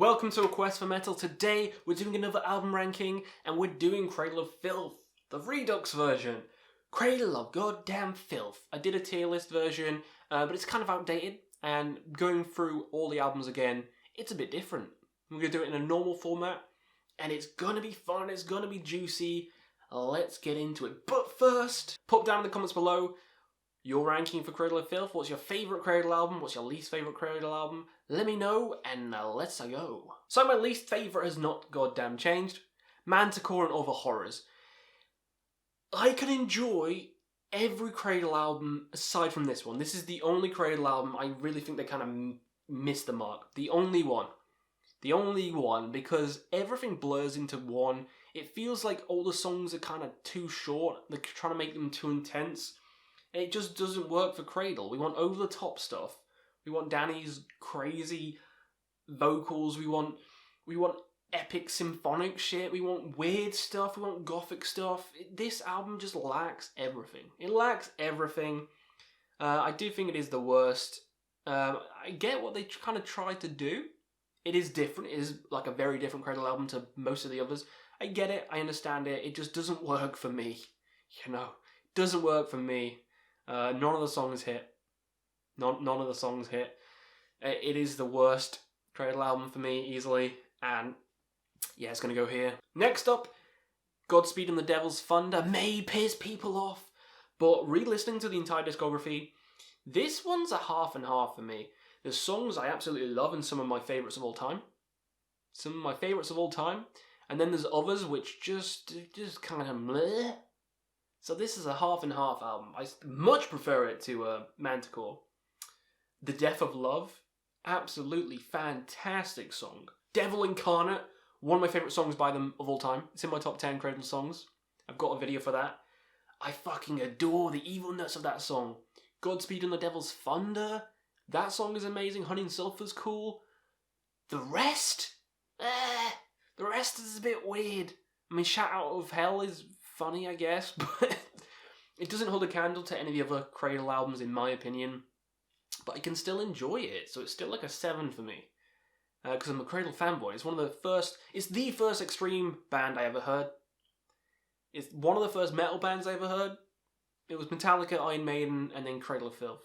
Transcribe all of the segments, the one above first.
Welcome to A Quest for Metal. Today we're doing another album ranking and we're doing Cradle of Filth, the Redux version. Cradle of goddamn filth. I did a tier list version, but it's kind of outdated, and going through all the albums again, it's a bit different. We're going to do it in a normal format, and it's going to be fun, it's going to be juicy. Let's get into it. But first, put down in the comments below your ranking for Cradle of Filth. What's your favourite Cradle album? What's your least favourite Cradle album? Let me know, and let's go. So my least favourite has not goddamn changed. Manticore and Other Horrors. I can enjoy every Cradle album aside from this one. This is the only Cradle album I really think they kind of missed the mark. The only one. The only one, because everything blurs into one. It feels like all the songs are kind of too short. They're trying to make them too intense. And it just doesn't work for Cradle. We want over-the-top stuff. We want Danny's crazy vocals. We want epic symphonic shit. We want weird stuff. We want gothic stuff. This album just lacks everything. It lacks everything. I do think it is the worst. I get what they kind of tried to do. It is different. It is like a very different Cradle album to most of the others. I get it. I understand it. It just doesn't work for me. You know, it doesn't work for me. None of the songs hit. None of the songs hit. It is the worst Cradle album for me, easily. And yeah, it's going to go here. Next up, Godspeed and the Devil's Thunder may piss people off, but re-listening to the entire discography, this one's a half and half for me. There's songs I absolutely love and some of my favourites of all time. And then there's others which just kind of meh. So this is a half and half album. I much prefer it to Manticore. The Death of Love, absolutely fantastic song. Devil Incarnate, one of my favourite songs by them of all time. It's in my top 10 Cradle songs. I've got a video for that. I fucking adore the evilness of that song. Godspeed and the Devil's Thunder, that song is amazing. Honey and Sulphur's cool. The rest is a bit weird. I mean, Shout Out of Hell is funny, I guess, but it doesn't hold a candle to any of the other Cradle albums, in my opinion. But I can still enjoy it, so it's still like a 7 for me. Because I'm a Cradle fanboy. It's the first extreme band I ever heard. It's one of the first metal bands I ever heard. It was Metallica, Iron Maiden, and then Cradle of Filth,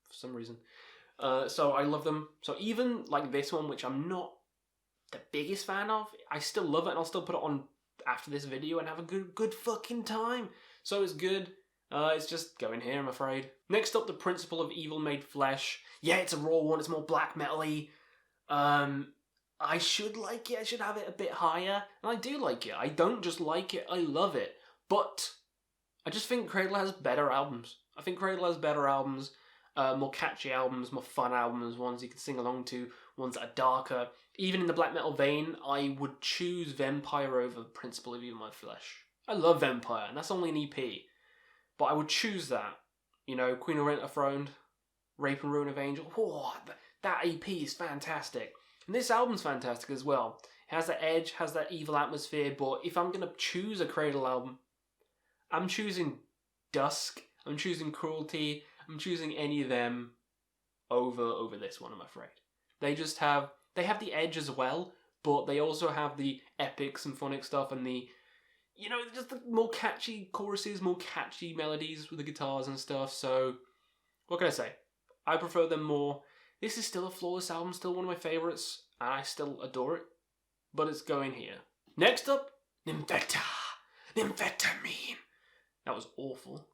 for some reason. So I love them. So even like this one, which I'm not the biggest fan of, I still love it, and I'll still put it on after this video and have a good fucking time. So it's good. It's just going here, I'm afraid. Next up, The Principle of Evil Made Flesh. Yeah, it's a raw one. It's more black metal-y. I should like it. I should have it a bit higher. And I do like it. I don't just like it. I love it. But I just think Cradle has better albums. I think Cradle has better albums. More catchy albums, more fun albums, ones you can sing along to, ones that are darker. Even in the black metal vein, I would choose Vampire over Principle of Evil Made Flesh. I love Vampire, and that's only an EP. But I would choose that. You know, Queen of Rent Throned, Rape and Ruin of Angel. Oh, that EP is fantastic. And this album's fantastic as well. It has that edge, has that evil atmosphere, but if I'm going to choose a Cradle album, I'm choosing Dusk, I'm choosing Cruelty, I'm choosing any of them over this one, I'm afraid. They have the edge as well, but they also have the epic symphonic stuff and the, you know, just the more catchy choruses, more catchy melodies with the guitars and stuff. So, what can I say? I prefer them more. This is still a flawless album, still one of my favourites, and I still adore it. But it's going here. Next up, Nymphetamine. That was awful.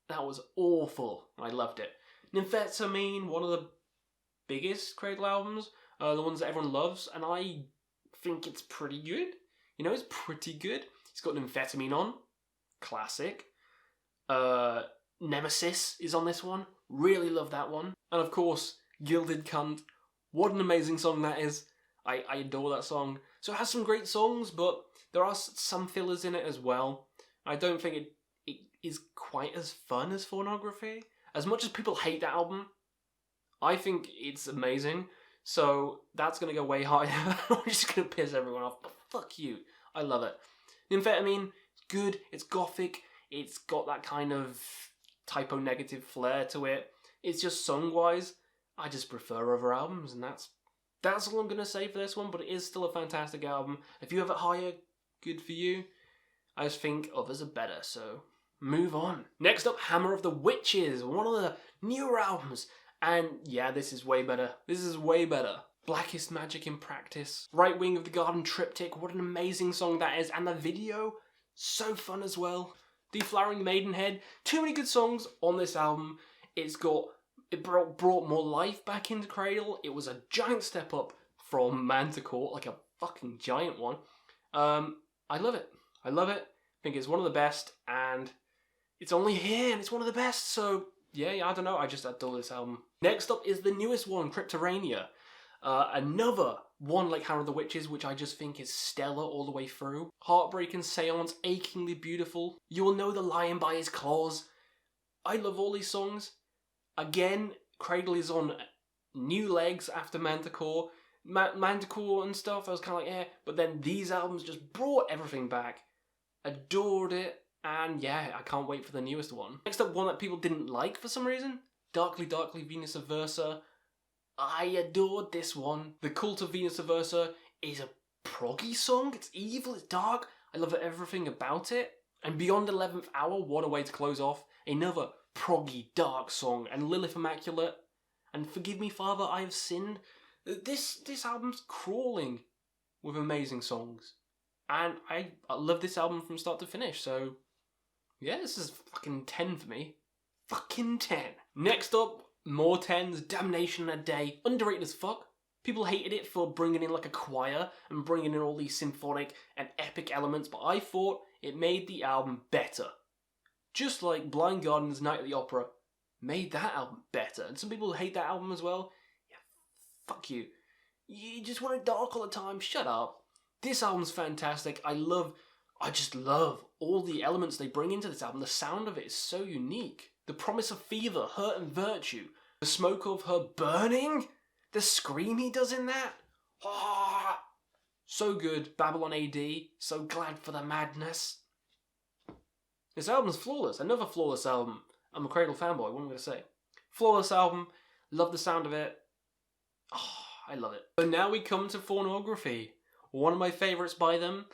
That was awful. I loved it. Nymphetamine, one of the biggest Cradle albums, the ones that everyone loves, and I think it's pretty good. You know, it's pretty good. It's got Nymphetamine on. Classic. Nemesis is on this one. Really love that one. And of course, Gilded Cunt. What an amazing song that is. I adore that song. So it has some great songs, but there are some fillers in it as well. I don't think it is quite as fun as Thornography. As much as people hate that album, I think it's amazing. So that's going to go way higher. I'm just going to piss everyone off, but fuck you. I love it. Nymphetamine, it's good, it's gothic, it's got that kind of typo negative flair to it. It's just song-wise, I just prefer other albums, and that's That's all I'm going to say for this one, but it is still a fantastic album. If you have it higher, good for you. I just think others are better, so move on. Next up, Hammer of the Witches, one of the newer albums. And yeah, this is way better. This is way better. Blackest Magic in Practice. Right Wing of the Garden Triptych, what an amazing song that is. And the video, so fun as well. Deflowering Maidenhead, too many good songs on this album. It brought more life back into Cradle. It was a giant step up from Manticore, like a fucking giant one. I love it. I love it. I think it's one of the best, and it's only here, and it's one of the best, so yeah, I don't know, I just adore this album. Next up is the newest one, Cryptorania. Another one like Hammer of the Witches, which I just think is stellar all the way through. Heartbreaking Seance, achingly beautiful. You will know the lion by his claws. I love all these songs. Again, Cradle is on new legs after Manticore. Manticore and stuff, I was kind of like, but then these albums just brought everything back. Adored it, and yeah, I can't wait for the newest one. Next up, one that people didn't like for some reason, Darkly Darkly Venus Aversa. I adored this one. The Cult of Venus Aversa is a proggy song. It's evil, it's dark. I love everything about it. And Beyond 11th Hour, what a way to close off. Another proggy, dark song. And Lilith Immaculate. And Forgive Me, Father, I Have Sinned. This album's crawling with amazing songs. And I love this album from start to finish, so yeah, this is fucking 10 for me. Fucking 10. Next up, more 10s, Damnation a Day. Underrated as fuck. People hated it for bringing in like a choir and bringing in all these symphonic and epic elements, but I thought it made the album better. Just like Blind Guardian's Night at the Opera made that album better. And some people hate that album as well. Yeah, fuck you. You just want it dark all the time. Shut up. This album's fantastic. I just love all the elements they bring into this album. The sound of it is so unique. The promise of fever, hurt and virtue. The smoke of her burning. The scream he does in that. Ah, so good. Babylon AD. So glad for the madness. This album's flawless. Another flawless album. I'm a Cradle fanboy. What am I going to say? Flawless album. Love the sound of it. Oh, I love it. So now we come to Thornography. One of my favourites by them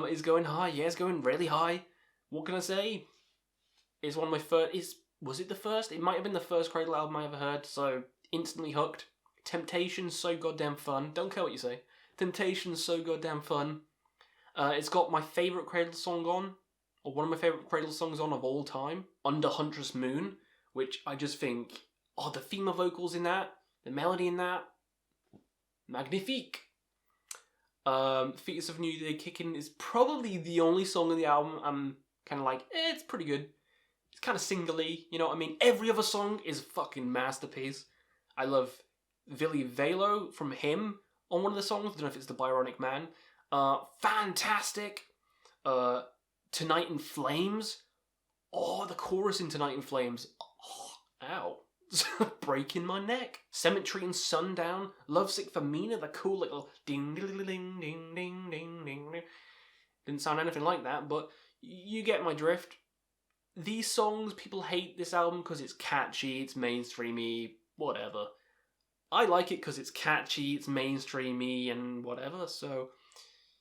is going high. Yeah, it's going really high. What can I say? It's one of my first... Was it the first? It might have been the first Cradle album I ever heard, so instantly hooked. Temptation's so goddamn fun. Don't care what you say. Temptation's so goddamn fun. It's got my favourite Cradle song on, or one of my favourite Cradle songs on of all time, Under Huntress Moon, which I just think, the female vocals in that, the melody in that, magnifique. Fetus of New Day Kicking is probably the only song in the album I'm kind of like, it's pretty good. It's kind of singly, you know what I mean? Every other song is a fucking masterpiece. I love Villi Velo from him on one of the songs. I don't know if it's The Byronic Man. Fantastic. Tonight in Flames. Oh, the chorus in Tonight in Flames. Oh, ow. Breaking my neck. Cemetery and Sundown. Lovesick for Mina, the cool little ding ding ding ding ding ding ding ding. Didn't sound anything like that, but you get my drift. These songs, people hate this album because it's catchy, it's mainstreamy, whatever. I like it because it's catchy, it's mainstreamy, and whatever, so,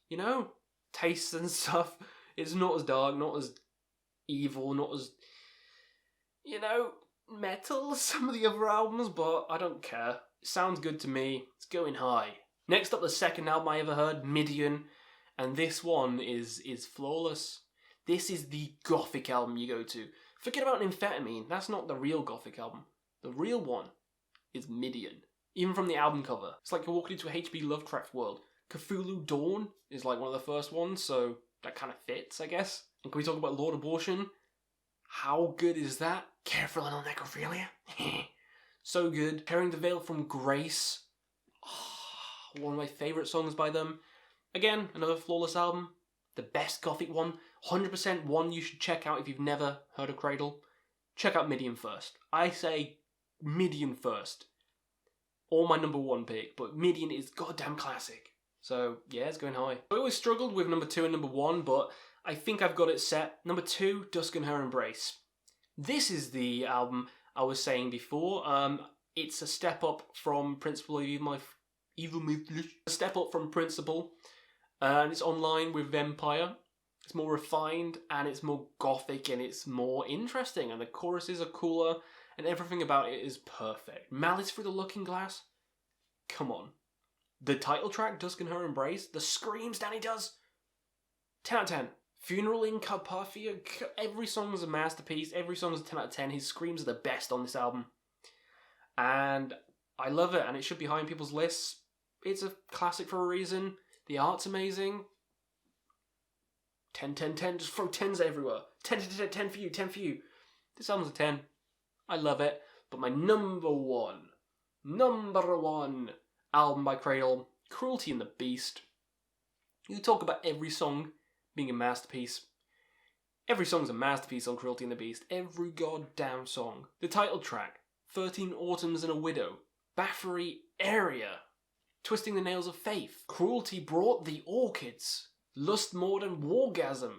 you know, tastes and stuff. It's not as dark, not as evil, not as, you know, metal as some of the other albums, but I don't care. It sounds good to me. It's going high. Next up, the second album I ever heard, Midian, and this one is flawless. This is the gothic album you go to. Forget about Nymphetamine. That's not the real gothic album. The real one is Midian. Even from the album cover. It's like you're walking into a H.P. Lovecraft world. Cthulhu Dawn is like one of the first ones, so that kind of fits, I guess. And can we talk about Lord Abortion? How good is that? Care for a little necrophilia? So good. Tearing the Veil from Grace. Oh, one of my favourite songs by them. Again, another flawless album. The best gothic one. 100% one you should check out if you've never heard of Cradle. Check out Midian first. I say Midian first. Or my number one pick, but Midian is goddamn classic. So, yeah, it's going high. I always struggled with number 2 and number 1, but I think I've got it set. Number 2, Dusk and Her Embrace. This is the album I was saying before. It's a step up from Principle of Evil, my Evil Mythlish. A step up from Principle, and it's online with Vampire. It's more refined, and it's more gothic, and it's more interesting, and the choruses are cooler, and everything about it is perfect. Malice Through the Looking Glass? Come on. The title track, Dusk and Her Embrace, the screams Danny does? 10 out of 10. Funeral in Carpathia, every song is a masterpiece, every song is a 10 out of 10. His screams are the best on this album. And I love it, and it should be high on people's lists. It's a classic for a reason. The art's amazing. 10, 10, 10, just throw 10s everywhere. 10, 10, 10, 10 for you, 10 for you. This album's a 10. I love it. But my number one album by Cradle, Cruelty and the Beast. You talk about every song being a masterpiece. Every song's a masterpiece on Cruelty and the Beast. Every goddamn song. The title track, 13 Autumns and a Widow. Bathory Area. Twisting the Nails of Faith. Cruelty Brought the Orchids. Lust More Than Wargasm.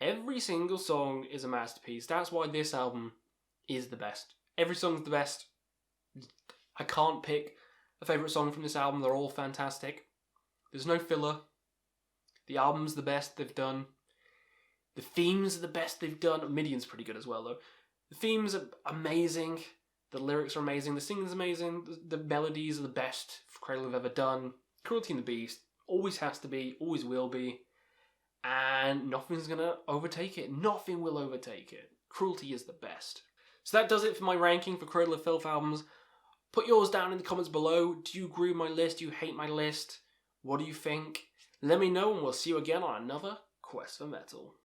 Every single song is a masterpiece. That's why this album is the best. Every song's the best. I can't pick a favourite song from this album. They're all fantastic. There's no filler. The album's the best they've done. The themes are the best they've done. Midian's pretty good as well, though. The themes are amazing. The lyrics are amazing. The singing's amazing. The melodies are the best Cradle have ever done. Cruelty and the Beast always has to be, always will be. And nothing's going to overtake it. Nothing will overtake it. Cruelty is the best. So that does it for my ranking for Cradle of Filth albums. Put yours down in the comments below. Do you agree with my list? Do you hate my list? What do you think? Let me know, and we'll see you again on another Quest for Metal.